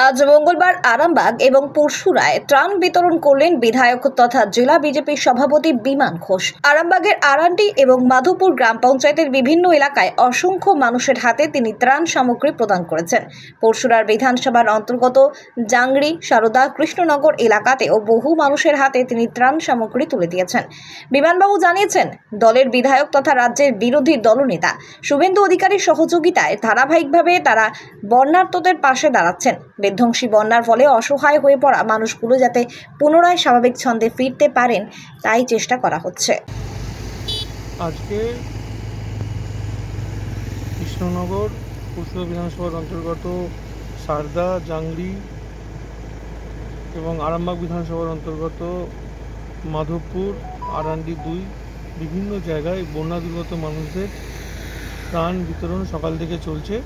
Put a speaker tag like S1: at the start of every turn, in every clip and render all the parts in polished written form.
S1: আজ মঙ্গলবার আরামবাগ এবং পরশুরায় ত্রাণ বিতরণ করলেন বিধায়ক তথা জেলা বিজেপির সভাপতি বিমান ঘোষ। আরামবাগের আরান্ডি এবং মাধবপুর গ্রাম পঞ্চায়েতের বিভিন্ন এলাকায় অসংখ্য মানুষের হাতে তিনি ত্রাণ সামগ্রী প্রদান করেছেন। পরশুরার বিধানসভার অন্তর্গত জাংড়ি, সারদা, কৃষ্ণনগর এলাকাতেও বহু মানুষের হাতে তিনি ত্রাণ সামগ্রী তুলে দিয়েছেন। বিমানবাবু জানিয়েছেন, দলের বিধায়ক তথা রাজ্যের বিরোধী দলনেতা শুভেন্দু অধিকারীর সহযোগিতায় ধারাবাহিকভাবে তারা বন্যার্তদের পাশে দাঁড়াচ্ছেন। বিধ্বংসী বন্যার ফলে অসহায় হয়ে পড়া মানুষগুলো যাতে পুনরায় স্বাভাবিক ছন্দে ফিরতে পারেন তাই চেষ্টা করা হচ্ছে।
S2: আজকে কৃষ্ণনগর পরশুরা বিধানসভার অন্তর্গত সারদা, জাংড়ি এবং আরামবাগ বিধানসভার অন্তর্গত মাধবপুর, আরান্ডি 2 বিভিন্ন জায়গায় বন্যা দুর্গত মানুষদের ত্রাণ বিতরণ সকাল থেকে চলছে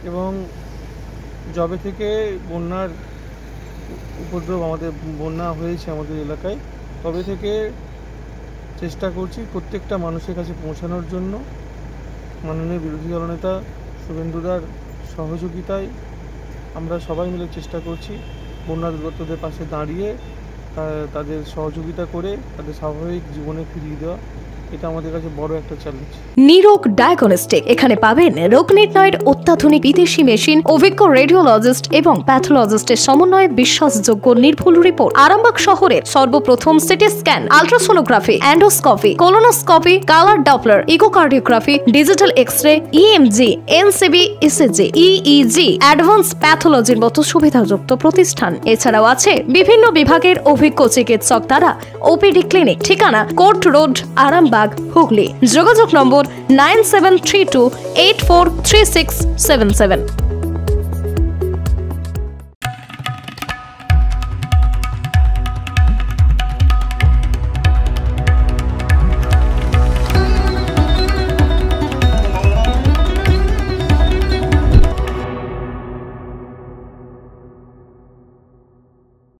S2: এবং যবে থেকে বন্যার উপদ্রব বন্যা হয়েছে আমাদের এলাকায়, তবে থেকে চেষ্টা করছি প্রত্যেকটা মানুষের কাছে পৌঁছানোর জন্য। মাননীয় বিরোধী দলনেতা শুভেন্দুদার সহযোগিতায় আমরা সবাই মিলে চেষ্টা করছি বন্যা দুর্গতদের পাশে দাঁড়িয়ে তাদের সহযোগিতা করে তাদের স্বাভাবিক জীবনে ফিরিয়ে দেওয়া। এটা আমাদের কাছে বড় একটা চ্যালেঞ্জ।
S3: নিরোগ ডায়াগনস্টিক, এখানে পাবেন রোগ নির্ণয়ের অত্যাধুনিক বিদেশি মেশিন, অভিজ্ঞ রেডিওলজিস্ট এবং প্যাথোলজিস্টের সমন্বয়ে বিশ্বাসযোগ্য নির্ভুল রিপোর্ট। আরামবাগ শহরের সর্বপ্রথম CT scan, ultrasonography, endoscopy, colonoscopy, colour Doppler, echocardiography, digital X-ray, EMG, NCB, ECG, EEG, advance প্যাথোলজির মতো সুবিধাযুক্ত প্রতিষ্ঠান। এছাড়াও আছে বিভিন্ন বিভাগের অভিজ্ঞ চিকিৎসক দ্বারা ওপিডি ক্লিনিক। ঠিকানা কোর্ট রোড, আরামবাগ, হুগলি। যোগাযোগ নম্বর 9732843677।